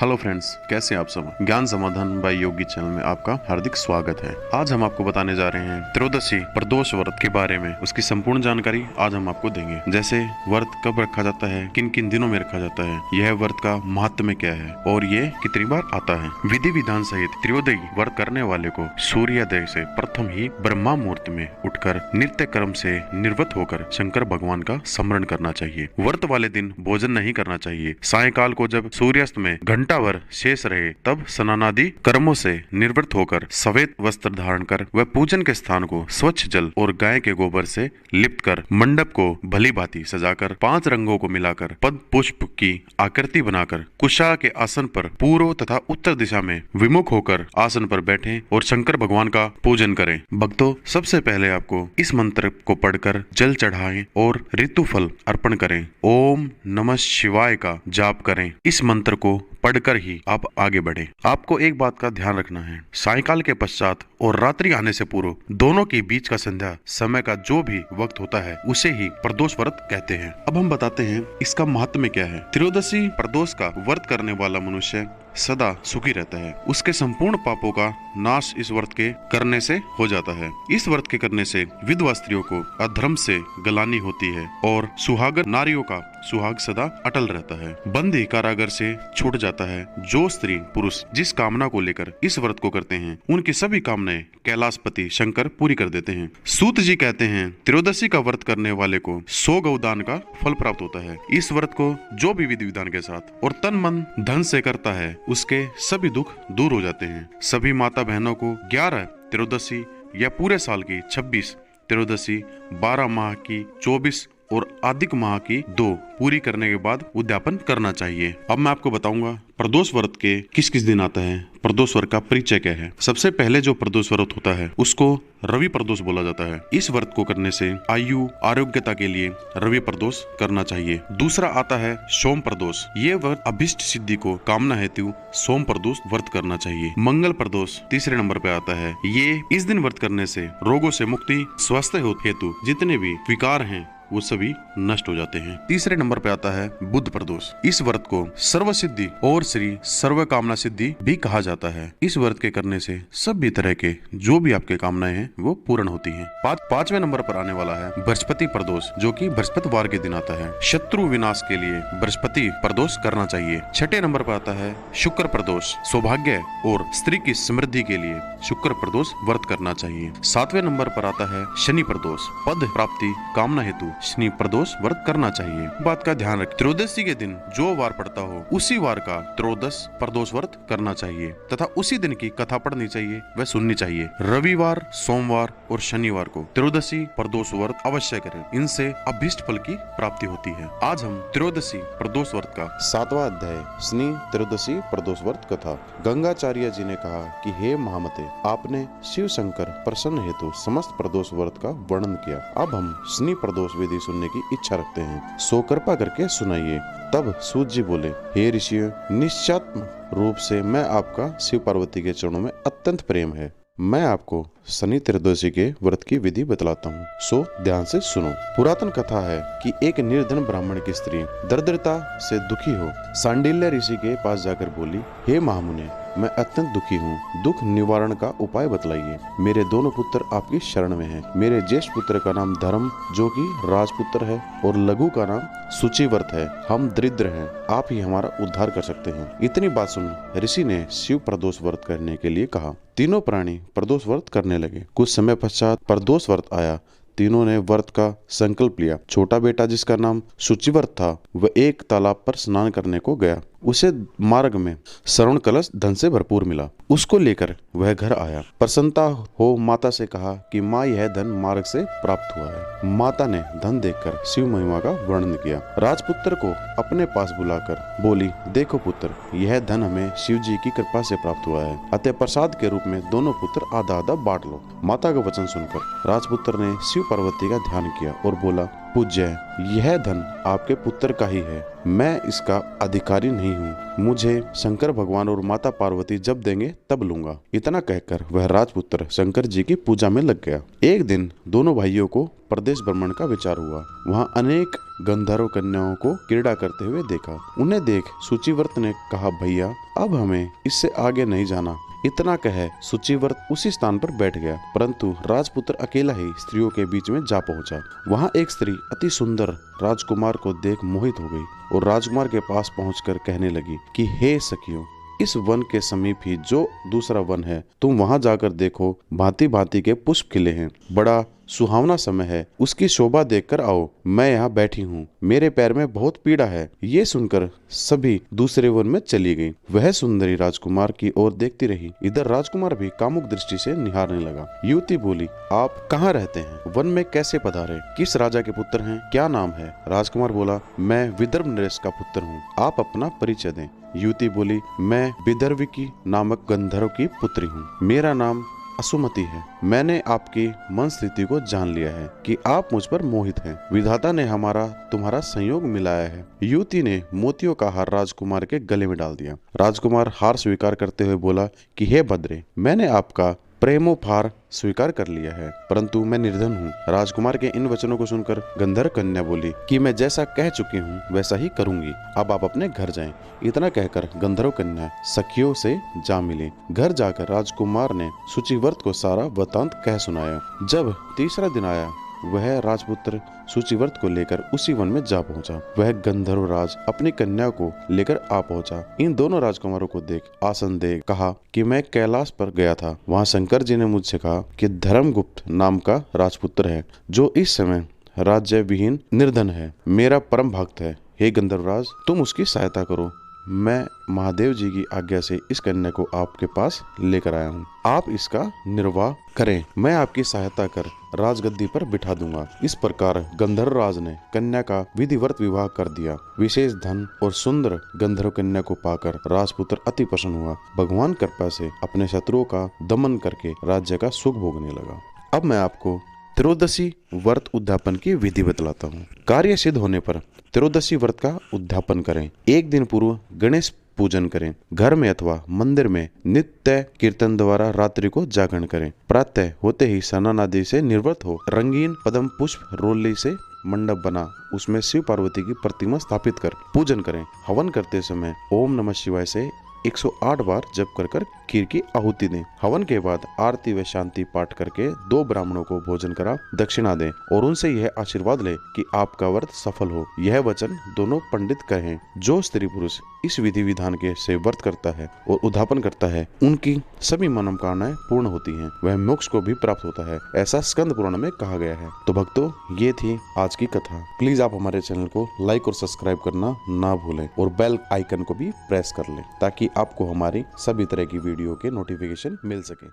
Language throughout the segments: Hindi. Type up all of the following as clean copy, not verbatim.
हेलो फ्रेंड्स, कैसे हैं आप सब। ज्ञान समाधान बाय योगी चैनल में आपका हार्दिक स्वागत है। आज हम आपको बताने जा रहे हैं त्रयोदशी प्रदोष व्रत के बारे में। उसकी संपूर्ण जानकारी आज हम आपको देंगे, जैसे व्रत कब रखा जाता है, किन किन दिनों में रखा जाता है, यह व्रत का महत्व क्या है और ये कितनी बार आता है। विधि विधान सहित त्रियोदयी व्रत करने वाले को सूर्योदय से प्रथम ही ब्रह्मा मुहूर्त में उठकर नित्य कर्म से निवृत्त होकर शंकर भगवान का स्मरण करना चाहिए। व्रत वाले दिन भोजन नहीं करना चाहिए। सायंकाल को जब सूर्यास्त में घंटा भर शेष रहे तब स्नानादि कर्मों से निवृत्त होकर सफेद वस्त्र धारण कर वह पूजन के स्थान को स्वच्छ जल और गाय के गोबर से लिप्त कर मंडप को भली भांति सजाकर 5 रंगों को मिलाकर पद पुष्प की आकृति बनाकर कुशा के आसन पर पूर्व तथा उत्तर दिशा में विमुख होकर आसन पर बैठें और शंकर भगवान का पूजन करें। भक्तों, सबसे पहले आपको इस मंत्र को पढ़कर जल चढ़ाएं और ऋतु फल अर्पण करें। ओम नमः शिवाय का जाप करें। इस मंत्र को पढ़कर ही आप आगे बढ़ें। आपको एक बात का ध्यान रखना है, सायंकाल के पश्चात और रात्रि आने से पूर्व दोनों के बीच का संध्या समय का जो भी वक्त होता है उसे ही प्रदोष व्रत कहते हैं। अब हम बताते हैं इसका महत्व क्या है। त्रयोदशी प्रदोष का व्रत करने वाला मनुष्य सदा सुखी रहता है। उसके संपूर्ण पापों का नाश इस व्रत के करने से हो जाता है। इस व्रत के करने से विधवा स्त्रियों को अधर्म से गलानी होती है और सुहागन नारियों का सुहाग सदा अटल रहता है। बंदी कारागार से छूट जाता है। जो स्त्री पुरुष जिस कामना को लेकर इस व्रत को करते हैं उनकी सभी कामनाएं कैलाशपति शंकर पूरी कर देते हैं। सूत जी कहते हैं, त्रयोदशी का व्रत करने वाले को 100 गौदान का फल प्राप्त होता है। इस व्रत को जो भी विधि विधान के साथ और तन मन धन से करता है उसके सभी दुख दूर हो जाते हैं। सभी माता बहनों को 11 त्रयोदशी या पूरे साल की 26 त्रयोदशी, 12 माह की 24 और अधिक माह की 2 पूरी करने के बाद उद्यापन करना चाहिए। अब मैं आपको बताऊंगा प्रदोष व्रत के किस किस दिन आता है, प्रदोष व्रत का परिचय क्या है। सबसे पहले जो प्रदोष व्रत होता है उसको रवि प्रदोष बोला जाता है। इस व्रत को करने से आयु आरोग्यता के लिए रवि प्रदोष करना चाहिए। दूसरा आता है सोम प्रदोष। ये व्रत अभिष्ट सिद्धि को कामना हेतु सोम प्रदोष व्रत करना चाहिए। मंगल प्रदोष तीसरे नंबर पे आता है। ये इस दिन व्रत करने से रोगों से मुक्ति, स्वास्थ्य हेतु जितने भी विकार हैं वो सभी नष्ट हो जाते हैं। तीसरे नंबर पे आता है बुध प्रदोष। इस व्रत को सर्व सिद्धि और श्री सर्व कामना सिद्धि भी कहा जाता है। इस व्रत के करने से सभी तरह के जो भी आपके कामनाएं हैं वो पूर्ण होती हैं। पांचवें नंबर पर आने वाला है बृहस्पति प्रदोष, जो कि बृहस्पतिवार के दिन आता है। शत्रु विनाश के लिए बृहस्पति प्रदोष करना चाहिए। छठे नंबर पर आता है शुक्र प्रदोष। सौभाग्य और स्त्री की समृद्धि के लिए शुक्र प्रदोष व्रत करना चाहिए। 7वें नंबर पर आता है शनि प्रदोष। पद प्राप्ति कामना हेतु शनि प्रदोष व्रत करना चाहिए। बात का ध्यान रखें, त्रयोदशी के दिन जो वार पड़ता हो उसी वार का त्रयोदश प्रदोष व्रत करना चाहिए तथा उसी दिन की कथा पढ़नी चाहिए व सुननी चाहिए। रविवार, सोमवार और शनिवार को त्रयोदशी प्रदोष व्रत अवश्य करें। इनसे अभीष्ट फल की प्राप्ति होती है। आज हम त्रयोदशी प्रदोष व्रत का 7वां अध्याय शनि त्रयोदशी प्रदोष व्रत कथा। गंगाचार्य जी ने कहा कि हे महामते, आपने शिव शंकर प्रसन्न हेतु समस्त प्रदोष व्रत का वर्णन किया। अब हम शनि प्रदोष विधि सुनने की इच्छा रखते हैं, सो कृपा करके सुनाइए। तब सूत जी बोले, हे ऋषियों, निश्चात्म रूप से मैं आपका शिव पार्वती के चरणों में अत्यंत प्रेम है। मैं आपको शनि त्रयोदशी के व्रत की विधि बतलाता हूँ, सो ध्यान से सुनो। पुरातन कथा है कि एक निर्धन ब्राह्मण की स्त्री दरिद्रता से दुखी हो सांडिल्य ऋषि के पास जाकर बोली, हे महामुने, मैं अत्यंत दुखी हूँ, दुख निवारण का उपाय बतलाइए। मेरे दोनों पुत्र आपकी शरण में हैं। मेरे ज्येष्ठ पुत्र का नाम धर्म जो कि राजपुत्र है और लघु का नाम सुचिव्रत है। हम दरिद्र हैं, आप ही हमारा उद्धार कर सकते हैं। इतनी बात सुन ऋषि ने शिव प्रदोष व्रत करने के लिए कहा। तीनों प्राणी प्रदोष व्रत करने लगे। कुछ समय पश्चात प्रदोष व्रत आया। तीनों ने व्रत का संकल्प लिया। छोटा बेटा जिसका नाम सुचिव्रत था वह एक तालाब पर स्नान करने को गया। उसे मार्ग में श्रवण कलश धन से भरपूर मिला। उसको लेकर वह घर आया। प्रसन्नता हो माता से कहा कि माँ, यह धन मार्ग से प्राप्त हुआ है। माता ने धन देखकर शिव महिमा का वर्णन किया। राजपुत्र को अपने पास बुलाकर बोली, देखो पुत्र, यह धन हमें शिव जी की कृपा से प्राप्त हुआ है, अतः प्रसाद के रूप में दोनों पुत्र आधा आधा बांट लो। माता का वचन सुनकर राजपुत्र ने शिव पार्वती का ध्यान किया और बोला, पूज्य, यह धन आपके पुत्र का ही है मैं इसका अधिकारी नहीं हूँ, मुझे शंकर भगवान और माता पार्वती जब देंगे तब लूंगा। इतना कहकर वह राजपुत्र शंकर जी की पूजा में लग गया। एक दिन दोनों भाइयों को प्रदेश भ्रमण का विचार हुआ। वहाँ अनेक गंधर्व कन्याओं को क्रीड़ा करते हुए देखा। उन्हें देख सूचिव्रत ने कहा, भैया अब हमें इससे आगे नहीं जाना। इतना कह सूचिव्रत उसी स्थान पर बैठ गया, परंतु राजपुत्र अकेला ही स्त्रियों के बीच में जा पहुंचा। वहां एक स्त्री अति सुंदर राजकुमार को देख मोहित हो गई और राजकुमार के पास पहुंचकर कहने लगी कि हे सखियों, इस वन के समीप ही जो दूसरा वन है, तुम वहां जाकर देखो। भांति भांति के पुष्प खिले हैं, बड़ा सुहावना समय है, उसकी शोभा देखकर आओ। मैं यहाँ बैठी हूँ, मेरे पैर में बहुत पीड़ा है। ये सुनकर सभी दूसरे वन में चली गई। वह सुंदरी राजकुमार की ओर देखती रही। इधर राजकुमार भी कामुक दृष्टि से निहारने लगा। युवती बोली, आप कहाँ रहते हैं? वन में कैसे पधारे? किस राजा के पुत्र हैं? क्या नाम है? राजकुमार बोला, मैं विदर्भ नरेश का पुत्र हूँ, आप अपना परिचय दें। युवती बोली, मैं विदर्भिकी नामक गंधर्व की पुत्री हूँ, मेरा नाम असुमति है। मैंने आपकी मन स्थिति को जान लिया है कि आप मुझ पर मोहित हैं। विधाता ने हमारा तुम्हारा संयोग मिलाया है। युवती ने मोतियों का हार राजकुमार के गले में डाल दिया। राजकुमार हार स्वीकार करते हुए बोला कि हे भद्रे, मैंने आपका प्रेमोपहार स्वीकार कर लिया है, परंतु मैं निर्धन हूँ। राजकुमार के इन वचनों को सुनकर गंधर्व कन्या बोली कि मैं जैसा कह चुकी हूँ वैसा ही करूंगी, अब आप अपने घर जाएं। इतना कहकर गंधर्व कन्या सखियों से जा मिली। घर जाकर राजकुमार ने सूचिव्रत को सारा वृतांत कह सुनाया। जब तीसरा दिन आया, वह राजपुत्र सूचिव्रत को लेकर उसी वन में जा पहुंचा। वह गंधर्व राज अपनी कन्या को लेकर आ पहुंचा। इन दोनों राजकुमारों को देख आसन दे कहा कि मैं कैलाश पर गया था। वहां शंकर जी ने मुझसे कहा कि धर्मगुप्त नाम का राजपुत्र है, जो इस समय राज्य विहीन निर्धन है, मेरा परम भक्त है। हे गंधर्वराज, तुम उसकी सहायता करो। मैं महादेव जी की आज्ञा से इस कन्या को आपके पास लेकर आया हूँ, आप इसका निर्वाह करें, मैं आपकी सहायता कर राजगद्दी पर बिठा दूंगा। इस प्रकार गंधर्व राज ने कन्या का विधिवत विवाह कर दिया। विशेष धन और सुंदर गंधर्व कन्या को पाकर राजपुत्र अति प्रसन्न हुआ। भगवान कृपा से अपने शत्रुओं का दमन करके राज्य का सुख भोगने लगा। अब मैं आपको त्रयोदशी व्रत उद्यापन की विधि बतलाता हूँ। कार्य सिद्ध होने पर त्रयोदशी व्रत का उद्यापन करें। एक दिन पूर्व गणेश पूजन करें। घर में अथवा मंदिर में नित्य कीर्तन द्वारा रात्रि को जागरण करें। प्रातः होते ही स्नान आदि से निवृत्त हो रंगीन पद्म पुष्प रोली से मंडप बना, उसमें शिव पार्वती की प्रतिमा स्थापित कर पूजन करें। हवन करते समय ओम नमः शिवाय से 108 बार जप कर खीर की आहुति दें। हवन के बाद आरती व शांति पाठ करके 2 ब्राह्मणों को भोजन करा दक्षिणा दें और उनसे यह आशीर्वाद ले कि आपका व्रत सफल हो। यह वचन दोनों पंडित कहें। जो स्त्री पुरुष इस विधि विधान के से व्रत करता है और उद्यापन करता है, उनकी सभी मनोकामनाएं पूर्ण होती हैं, वह मोक्ष को भी प्राप्त होता है, ऐसा स्कंद पुराण में कहा गया है। तो भक्तों, ये थी आज की कथा। प्लीज आप हमारे चैनल को लाइक और सब्सक्राइब करना ना भूलें और बेल आइकन को भी प्रेस कर लें, ताकि आपको हमारी सभी तरह की वीडियो के नोटिफिकेशन मिल सके।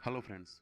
Hello friends.